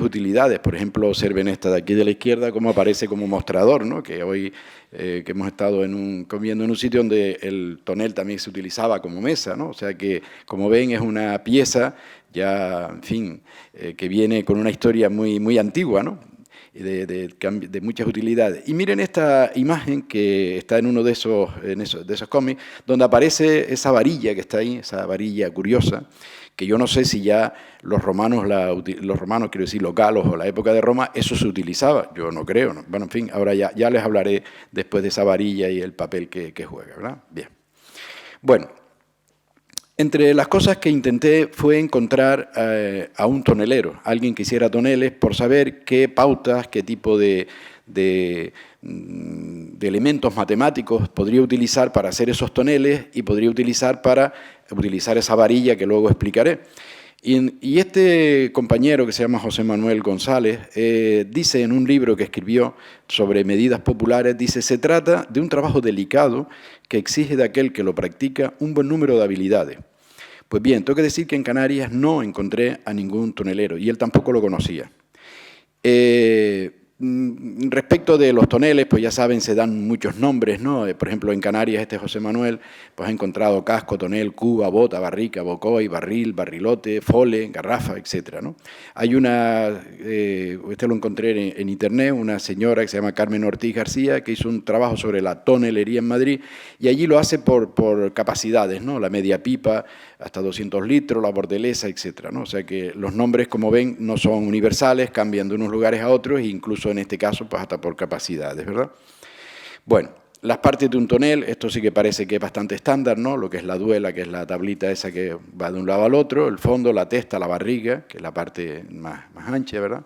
utilidades. Por ejemplo, observen esta de aquí de la izquierda, cómo aparece como mostrador, ¿no? Que hoy que hemos estado comiendo en un sitio donde el tonel también se utilizaba como mesa, ¿no? O sea que, como ven, es una pieza ya, en fin, que viene con una historia muy antigua, ¿no? De muchas utilidades. Y miren esta imagen que está en uno de esos cómics, donde aparece esa varilla que está ahí, esa varilla curiosa, que yo no sé si ya los romanos, quiero decir, los galos o la época de Roma, eso se utilizaba, yo no creo, ¿no? Bueno, en fin, ahora ya les hablaré después de esa varilla y el papel que juega, ¿verdad? Bien. Bueno, entre las cosas que intenté fue encontrar a un tonelero, alguien que hiciera toneles, por saber qué pautas, qué tipo de elementos matemáticos podría utilizar para hacer esos toneles y podría utilizar para utilizar esa varilla que luego explicaré. Y este compañero, que se llama José Manuel González, dice en un libro que escribió sobre medidas populares, dice: se trata de un trabajo delicado que exige de aquel que lo practica un buen número de habilidades. Pues bien, tengo que decir que en Canarias no encontré a ningún tonelero, y él tampoco lo conocía. Respecto de los toneles, pues ya saben, se dan muchos nombres, ¿no? Por ejemplo, en Canarias, José Manuel, pues ha encontrado casco, tonel, cuba, bota, barrica, bocoy, barril, barrilote, fole, garrafa, etc., ¿no? Hay este lo encontré en internet, una señora que se llama Carmen Ortiz García, que hizo un trabajo sobre la tonelería en Madrid, y allí lo hace por capacidades, ¿no? La media pipa, hasta 200 litros, la bordelesa, etc., ¿no? O sea que los nombres, como ven, no son universales, cambian de unos lugares a otros, e incluso en este caso, pues hasta por capacidades, ¿verdad? Bueno, las partes de un tonel, esto sí que parece que es bastante estándar, ¿no? Lo que es la duela, que es la tablita esa que va de un lado al otro, el fondo, la testa, la barriga, que es la parte más ancha, ¿verdad?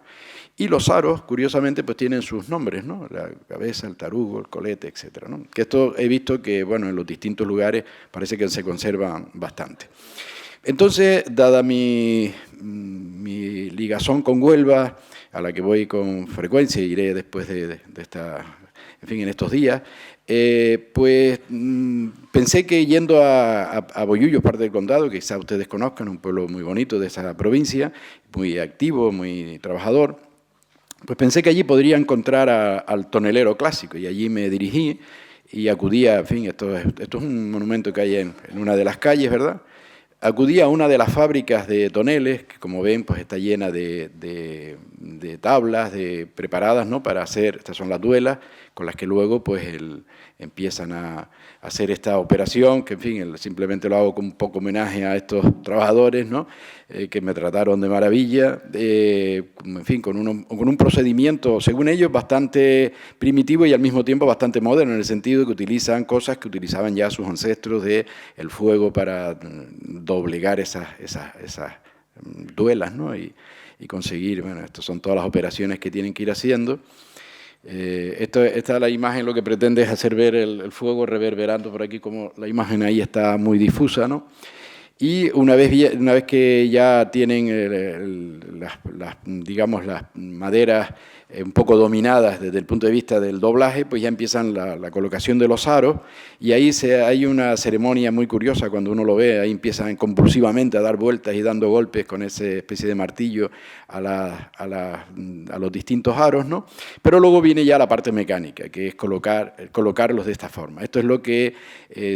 Y los aros, curiosamente, pues tienen sus nombres, ¿no? La cabeza, el tarugo, el colete, etcétera, ¿no? Que esto he visto que, bueno, en los distintos lugares parece que se conservan bastante. Entonces, dada mi ligazón con Huelva, a la que voy con frecuencia, iré después de en estos días, pues pensé que yendo a Bollullos, parte del condado, que quizá ustedes conozcan, un pueblo muy bonito de esa provincia, muy activo, muy trabajador, pues pensé que allí podría encontrar al tonelero clásico, y allí me dirigí y acudí a, esto es un monumento que hay en una de las calles, ¿verdad? Acudí a una de las fábricas de toneles, que como ven, pues está llena de tablas preparadas, ¿no? Para hacer, estas son las duelas, con las que luego pues empiezan a hacer esta operación, que en fin, simplemente lo hago con un poco homenaje a estos trabajadores, ¿no? Que me trataron de maravilla, en fin, con un procedimiento, según ellos, bastante primitivo y al mismo tiempo bastante moderno, en el sentido de que utilizan cosas que utilizaban ya sus ancestros, el fuego para doblegar esas duelas, ¿no? Y conseguir, bueno, estas son todas las operaciones que tienen que ir haciendo. Esta es la imagen, lo que pretende es hacer ver el fuego reverberando por aquí, como la imagen ahí está muy difusa, ¿no? Y una vez que ya tienen digamos, las maderas un poco dominadas desde el punto de vista del doblaje, pues ya empiezan la colocación de los aros, y ahí hay una ceremonia muy curiosa cuando uno lo ve. Ahí empiezan compulsivamente a dar vueltas y dando golpes con esa especie de martillo a los distintos aros, ¿no? Pero luego viene ya la parte mecánica, que es colocarlos de esta forma. Esto es lo que,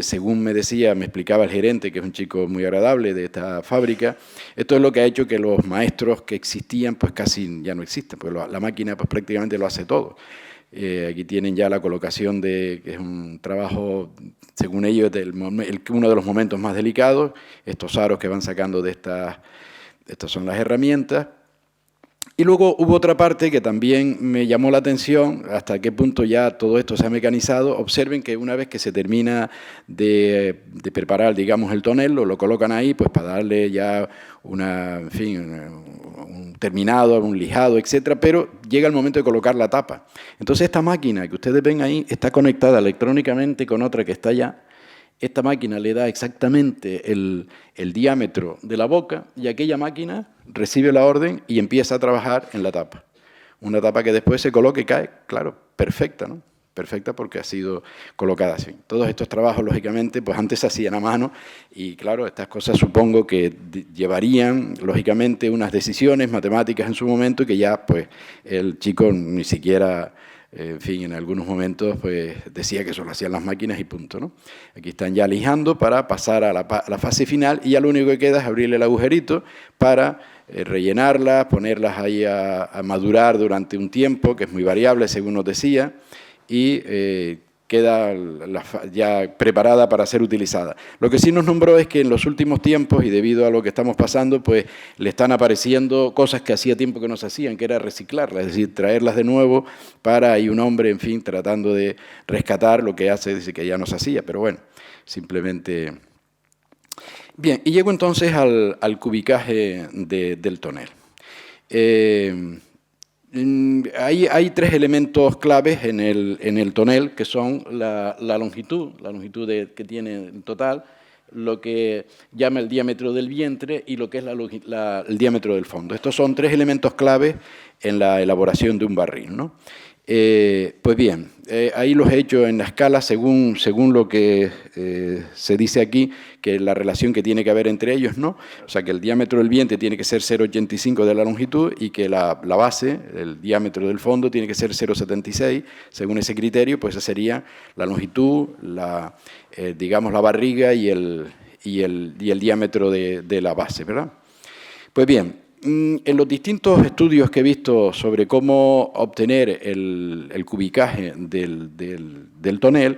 según me explicaba el gerente, que es un chico muy agradable de esta fábrica, esto es lo que ha hecho que los maestros que existían pues casi ya no existen, porque la máquina pues prácticamente lo hace todo. Aquí tienen ya la colocación que es un trabajo, según ellos, uno de los momentos más delicados, estos aros que van sacando de estas son las herramientas. Y luego hubo otra parte que también me llamó la atención, hasta qué punto ya todo esto se ha mecanizado. Observen que una vez que se termina de preparar, digamos, el tonel, lo colocan ahí pues para darle ya en fin, un terminado, un lijado, etcétera, pero llega el momento de colocar la tapa. Entonces esta máquina que ustedes ven ahí está conectada electrónicamente con otra que está allá. Esta máquina le da exactamente el diámetro de la boca y aquella máquina recibe la orden y empieza a trabajar en la tapa. Una tapa que después se coloca y cae, claro, perfecta, ¿no? Perfecta porque ha sido colocada así. Todos estos trabajos, lógicamente, pues antes se hacían a mano y, claro, estas cosas supongo que llevarían, lógicamente, unas decisiones matemáticas en su momento que ya, pues, el chico ni siquiera... En fin, en algunos momentos pues, decía que eso lo hacían las máquinas y punto, ¿no? Aquí están ya lijando para pasar a la fase final y ya lo único que queda es abrirle el agujerito para rellenarlas, ponerlas ahí a madurar durante un tiempo, que es muy variable, según nos decía, y queda ya preparada para ser utilizada. Lo que sí nos nombró es que en los últimos tiempos, y debido a lo que estamos pasando, pues le están apareciendo cosas que hacía tiempo que no se hacían, que era reciclarlas, es decir, traerlas de nuevo para, y un hombre, en fin, tratando de rescatar lo que hace, dice que ya no se hacía, pero bueno, simplemente... Bien, y llego entonces al cubicaje del tonel. Hay tres elementos claves en el tonel, que son la longitud que tiene en total, lo que llama el diámetro del vientre y lo que es el diámetro del fondo. Estos son tres elementos claves en la elaboración de un barril, ¿no? Pues bien, ahí los he hecho en la escala según lo que se dice aquí, que la relación que tiene que haber entre ellos, ¿no? O sea, que el diámetro del vientre tiene que ser 0,85 de la longitud y que la base, el diámetro del fondo, tiene que ser 0,76. Según ese criterio, pues esa sería la longitud, digamos, la barriga y el diámetro de la base, ¿verdad? Pues bien, en los distintos estudios que he visto sobre cómo obtener el cubicaje del tonel,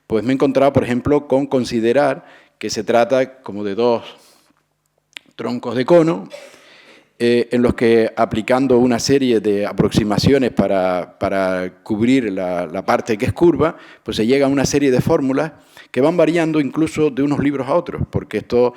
pues me he encontrado, por ejemplo, con considerar que se trata como de dos troncos de cono, en los que aplicando una serie de aproximaciones para cubrir la parte que es curva, pues se llega a una serie de fórmulas que van variando incluso de unos libros a otros, porque esto,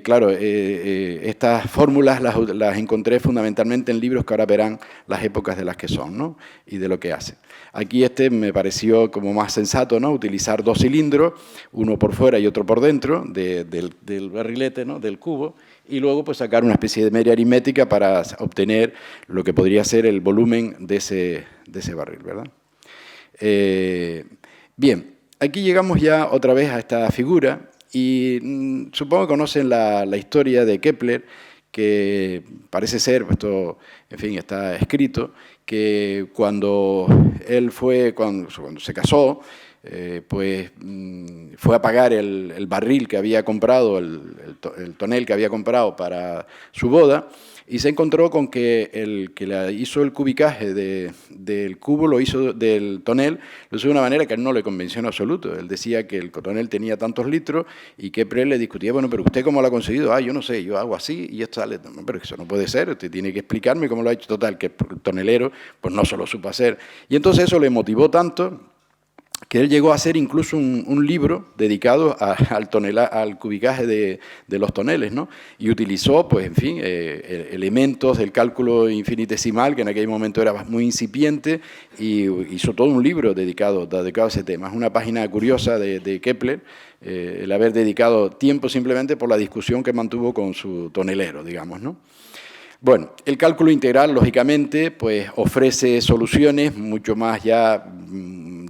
claro, estas fórmulas las encontré fundamentalmente en libros que ahora verán las épocas de las que son, ¿no? Y de lo que hace. Aquí me pareció como más sensato, ¿no? Utilizar dos cilindros, uno por fuera y otro por dentro del barrilete, ¿no? Del cubo, y luego pues sacar una especie de media aritmética para obtener lo que podría ser el volumen de ese barril, ¿verdad? Bien, aquí llegamos ya otra vez a esta figura y supongo que conocen la historia de Kepler, que parece ser, esto, en fin, está escrito, que cuando se casó, pues fue a pagar el barril que había comprado, el tonel que había comprado para su boda, y se encontró con que el que le hizo el cubicaje del cubo, del tonel, lo hizo de una manera que a él no le convenció en absoluto. Él decía que el tonel tenía tantos litros y Kepler le discutía, bueno, pero ¿usted cómo lo ha conseguido? Yo no sé, yo hago así y esto sale. No, pero eso no puede ser, usted tiene que explicarme cómo lo ha hecho. Total, que el tonelero pues no se lo supo hacer. Y entonces eso le motivó tanto que él llegó a hacer incluso un libro dedicado al cubicaje de los toneles, ¿no? Y utilizó, pues, en fin, elementos del cálculo infinitesimal, que en aquel momento era muy incipiente, y hizo todo un libro dedicado a ese tema. Es una página curiosa de Kepler, el haber dedicado tiempo simplemente por la discusión que mantuvo con su tonelero, digamos, ¿no? Bueno, el cálculo integral, lógicamente, pues ofrece soluciones mucho más ya,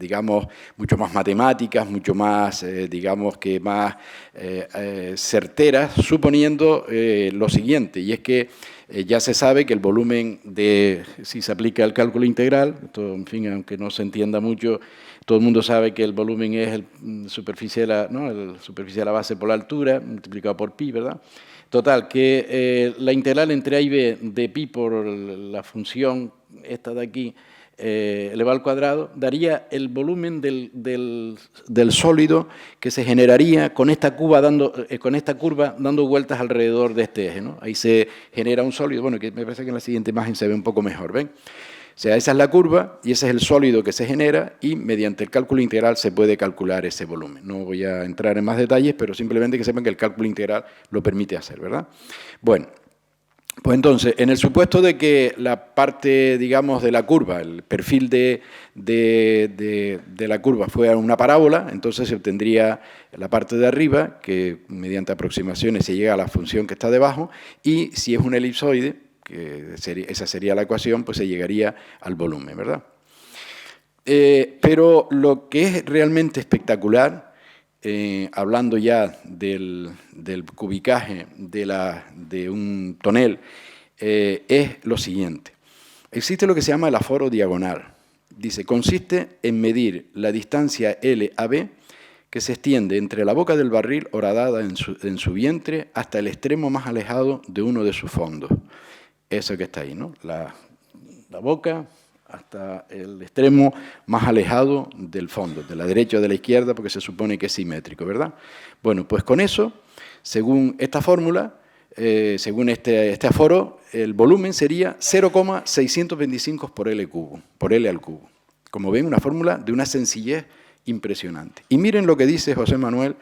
digamos, mucho más matemáticas, mucho más, digamos que más certeras, suponiendo lo siguiente, y es que ya se sabe que el volumen si se aplica el cálculo integral, esto, en fin, aunque no se entienda mucho, todo el mundo sabe que el volumen es el superficie de la base por la altura, multiplicado por pi, ¿verdad? Total, que la integral entre A y B de pi por la función esta de aquí elevado al cuadrado, daría el volumen del sólido que se generaría con esta curva dando vueltas alrededor de este eje, ¿no? Ahí se genera un sólido, bueno, que me parece que en la siguiente imagen se ve un poco mejor, ¿ven? O sea, esa es la curva y ese es el sólido que se genera y mediante el cálculo integral se puede calcular ese volumen. No voy a entrar en más detalles, pero simplemente que sepan que el cálculo integral lo permite hacer, ¿verdad? Bueno, pues entonces, en el supuesto de que la parte, digamos, de la curva, el perfil de la curva fuera una parábola, entonces se obtendría la parte de arriba, que mediante aproximaciones se llega a la función que está debajo, y si es un elipsoide, esa sería la ecuación, pues se llegaría al volumen, ¿verdad? Pero lo que es realmente espectacular, hablando ya del cubicaje de un tonel, es lo siguiente. Existe lo que se llama el aforo diagonal. Dice, consiste en medir la distancia L a B que se extiende entre la boca del barril horadada en su vientre hasta el extremo más alejado de uno de sus fondos. Eso que está ahí, ¿no? La boca hasta el extremo más alejado del fondo, de la derecha o de la izquierda, porque se supone que es simétrico, ¿verdad? Bueno, pues con eso, según esta fórmula, según este aforo, el volumen sería 0,625 por L cubo, por L al cubo. Como ven, una fórmula de una sencillez impresionante. Y miren lo que dice José Manuel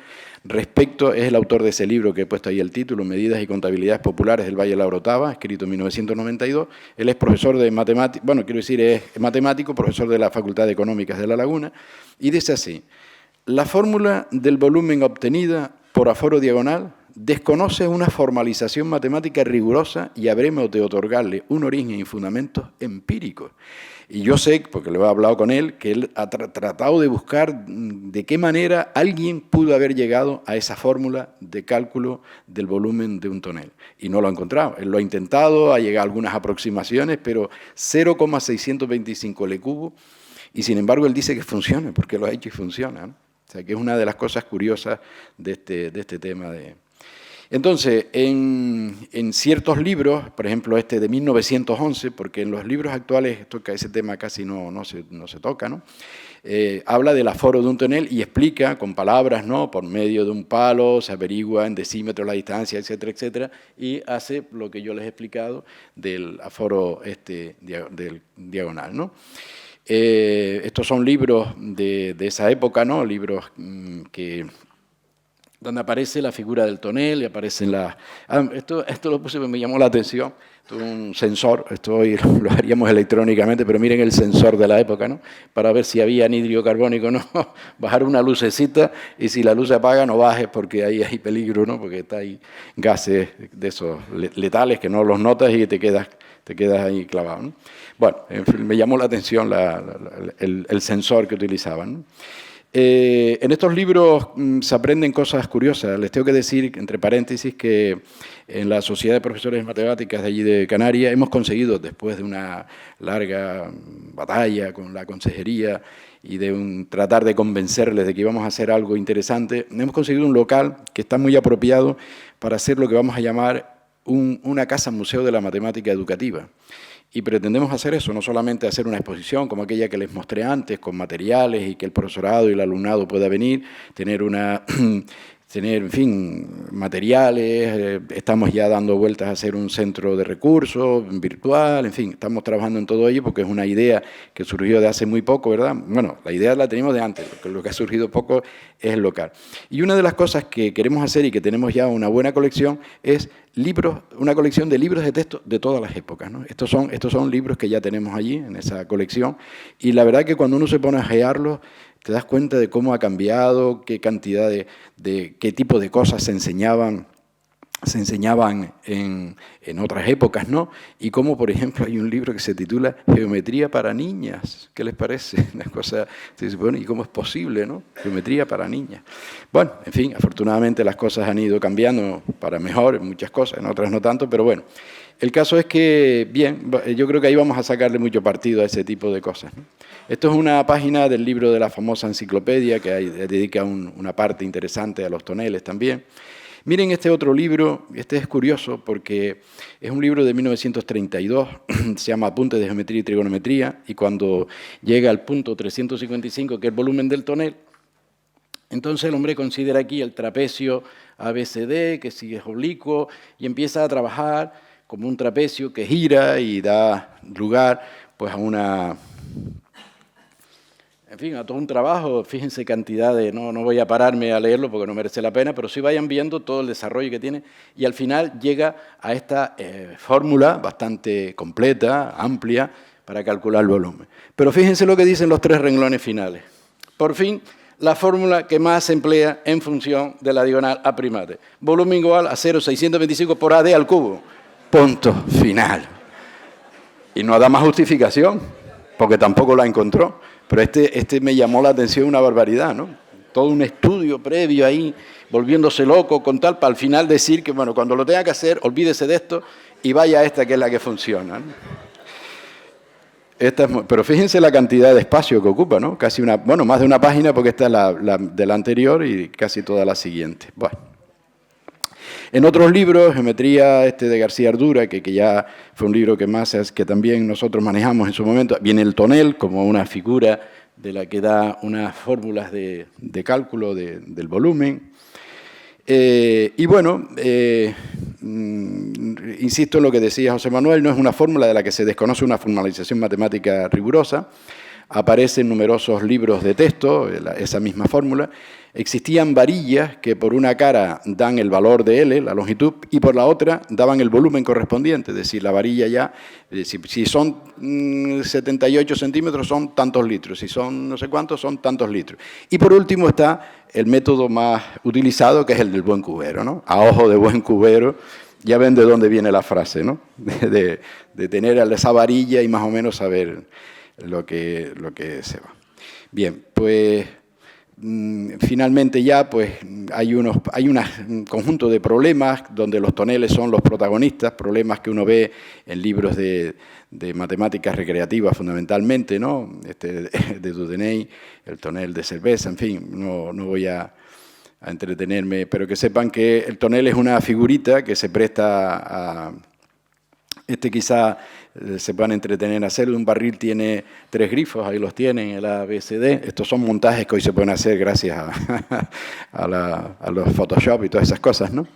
respecto, es el autor de ese libro que he puesto ahí el título, Medidas y Contabilidades Populares del Valle de la Orotava, escrito en 1992. Él es profesor de matemáticas, bueno, quiero decir, es matemático, profesor de la Facultad de Económicas de La Laguna, y dice así, la fórmula del volumen obtenida por aforo diagonal desconoce una formalización matemática rigurosa y habremos de otorgarle un origen y fundamentos empíricos. Y yo sé, porque lo he hablado con él, que él ha tratado de buscar de qué manera alguien pudo haber llegado a esa fórmula de cálculo del volumen de un tonel. Y no lo ha encontrado. Él lo ha intentado, ha llegado a algunas aproximaciones, pero 0,625 L cubo. Y sin embargo, él dice que funciona, porque lo ha hecho y funciona, ¿no? O sea, que es una de las cosas curiosas de este tema de... Entonces, en ciertos libros, por ejemplo este de 1911, porque en los libros actuales ese tema casi no se toca, ¿no? Habla del aforo de un tonel y explica con palabras, ¿no? Por medio de un palo se averigua en decímetros la distancia, etcétera, etcétera, y hace lo que yo les he explicado del aforo del diagonal, ¿no? Estos son libros de esa época, ¿no? Libros donde aparece la figura del tonel y aparecen las... esto lo puse porque me llamó la atención. Esto es un sensor, esto hoy lo haríamos electrónicamente, pero miren el sensor de la época, ¿no? Para ver si había anhídrido carbónico o no. Bajar una lucecita y si la luz se apaga no bajes porque ahí hay peligro, ¿no? Porque está ahí gases de esos letales que no los notas y te quedas ahí clavado, ¿no? Bueno, en fin, me llamó la atención el sensor que utilizaban, ¿no? En estos libros se aprenden cosas curiosas. Les tengo que decir, entre paréntesis, que en la Sociedad de Profesores de Matemáticas de allí de Canarias hemos conseguido, después de una larga batalla con la consejería y de tratar de convencerles de que íbamos a hacer algo interesante, hemos conseguido un local que está muy apropiado para hacer lo que vamos a llamar una casa museo de la matemática educativa. Y pretendemos hacer eso, no solamente hacer una exposición como aquella que les mostré antes, con materiales y que el profesorado y el alumnado pueda venir, tener, en fin, materiales, estamos ya dando vueltas a hacer un centro de recursos virtual, en fin, estamos trabajando en todo ello porque es una idea que surgió de hace muy poco, ¿verdad? Bueno, la idea la teníamos de antes, lo que ha surgido poco es el local. Y una de las cosas que queremos hacer y que tenemos ya una buena colección es una colección de libros de texto de todas las épocas, ¿no? Estos son libros que ya tenemos allí en esa colección y la verdad que cuando uno se pone a ojearlos te das cuenta de cómo ha cambiado, qué cantidad qué tipo de cosas se enseñaban en otras épocas, ¿no? Y como, por ejemplo, hay un libro que se titula Geometría para niñas. ¿Qué les parece? Una cosa, bueno, ¿y cómo es posible, no? Geometría para niñas. Bueno, en fin, afortunadamente las cosas han ido cambiando para mejor en muchas cosas, en otras no tanto, pero bueno. El caso es que, bien, yo creo que ahí vamos a sacarle mucho partido a ese tipo de cosas, ¿no? Esto es una página del libro de la famosa enciclopedia que dedica una parte interesante a los toneles también. Miren este otro libro, este es curioso porque es un libro de 1932, se llama Apuntes de Geometría y Trigonometría, y cuando llega al punto 355, que es el volumen del tonel, entonces el hombre considera aquí el trapecio ABCD, que sigue es oblicuo, y empieza a trabajar como un trapecio que gira y da lugar pues, a una... En fin, a todo un trabajo, fíjense cantidad de... No voy a pararme a leerlo porque no merece la pena, pero sí vayan viendo todo el desarrollo que tiene, y al final llega a esta fórmula bastante completa, amplia, para calcular el volumen. Pero fíjense lo que dicen los 3 renglones finales. Por fin, la fórmula que más se emplea en función de la diagonal A'. Volumen igual a 0,625 por AD al cubo. Punto final. Y no da más justificación, porque tampoco la encontró. Pero este me llamó la atención una barbaridad, ¿no? Todo un estudio previo ahí, volviéndose loco con tal, para al final decir que, bueno, cuando lo tenga que hacer, olvídese de esto y vaya a esta que es la que funciona, ¿no? Pero fíjense la cantidad de espacio que ocupa, ¿no? Casi más de una página porque esta es la de la anterior y casi toda la siguiente. Bueno. En otros libros, Geometría de García Ardura, que ya fue un libro que también nosotros manejamos en su momento, viene el tonel como una figura de la que da unas fórmulas de cálculo del volumen. Y bueno, insisto en lo que decía José Manuel, no es una fórmula de la que se desconoce una formalización matemática rigurosa. Aparece en numerosos libros de texto esa misma fórmula. Existían varillas que por una cara dan el valor de L, la longitud, y por la otra daban el volumen correspondiente. Es decir, la varilla ya, si son 78 centímetros, son tantos litros. Si son no sé cuántos, son tantos litros. Y por último está el método más utilizado, que es el del buen cubero, ¿no? A ojo de buen cubero, ya ven de dónde viene la frase, ¿no? De tener esa varilla y más o menos saber lo que se va. Bien, pues finalmente ya pues hay un conjunto de problemas donde los toneles son los protagonistas, problemas que uno ve en libros de matemáticas recreativas fundamentalmente, ¿no? De Dudeney, el tonel de cerveza, en fin, no voy a entretenerme, pero que sepan que el tonel es una figurita que se presta a... quizá se puedan entretener en hacerlo. Un barril tiene 3 grifos, ahí los tienen, el A, B, C, D. Estos son montajes que hoy se pueden hacer gracias a los Photoshop y todas esas cosas, ¿no?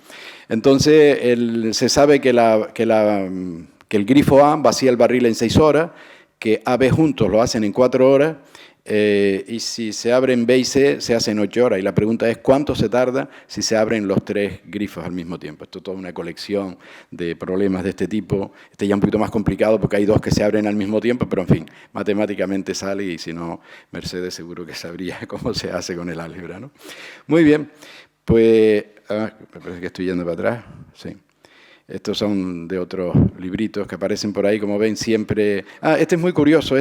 Entonces, se sabe que el grifo A vacía el barril en 6 horas, que A, B juntos lo hacen en 4 horas, y si se abren B y C, se hacen 8 horas. Y la pregunta es, ¿cuánto se tarda si se abren los 3 grifos al mismo tiempo? Esto es toda una colección de problemas de este tipo. Este ya es un poquito más complicado porque hay 2 que se abren al mismo tiempo, pero en fin, matemáticamente sale, y si no, Mercedes seguro que sabría cómo se hace con el álgebra, ¿no? Muy bien, pues, me parece que estoy yendo para atrás, sí. Estos son de otros libritos que aparecen por ahí, como ven siempre... este es muy curioso,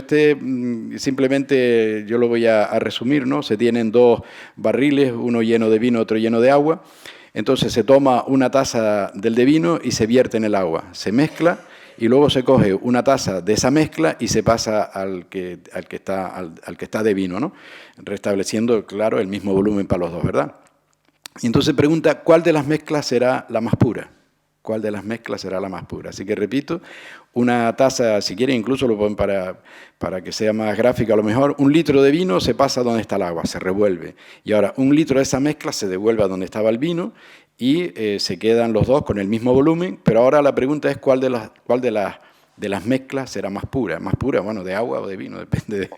simplemente yo lo voy a resumir, ¿no? Se tienen 2 barriles, uno lleno de vino, otro lleno de agua. Entonces se toma una taza del de vino y se vierte en el agua, se mezcla y luego se coge una taza de esa mezcla y se pasa al que está de vino, ¿no? Restableciendo, claro, el mismo volumen para los dos, ¿verdad? Y entonces pregunta, ¿cuál de las mezclas será la más pura? ¿Cuál de las mezclas será la más pura? Así que repito, una taza, si quieren incluso lo ponen para que sea más gráfico a lo mejor, 1 litro de vino se pasa donde está el agua, se revuelve. Y ahora 1 litro de esa mezcla se devuelve a donde estaba el vino y se quedan los dos con el mismo volumen, pero ahora la pregunta es cuál de las mezclas será más pura. Más pura, bueno, de agua o de vino, depende de...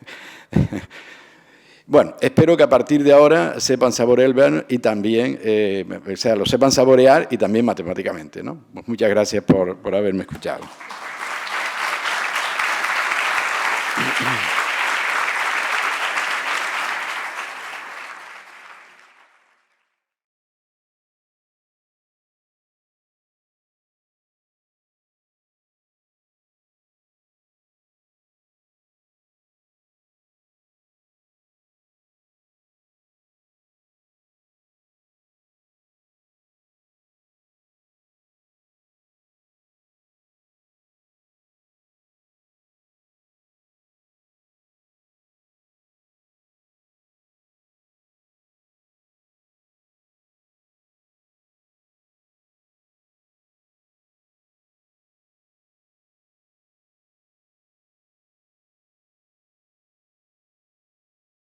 Bueno, espero que a partir de ahora sepan saborear y también, lo sepan saborear y también matemáticamente, ¿no? Pues muchas gracias por haberme escuchado.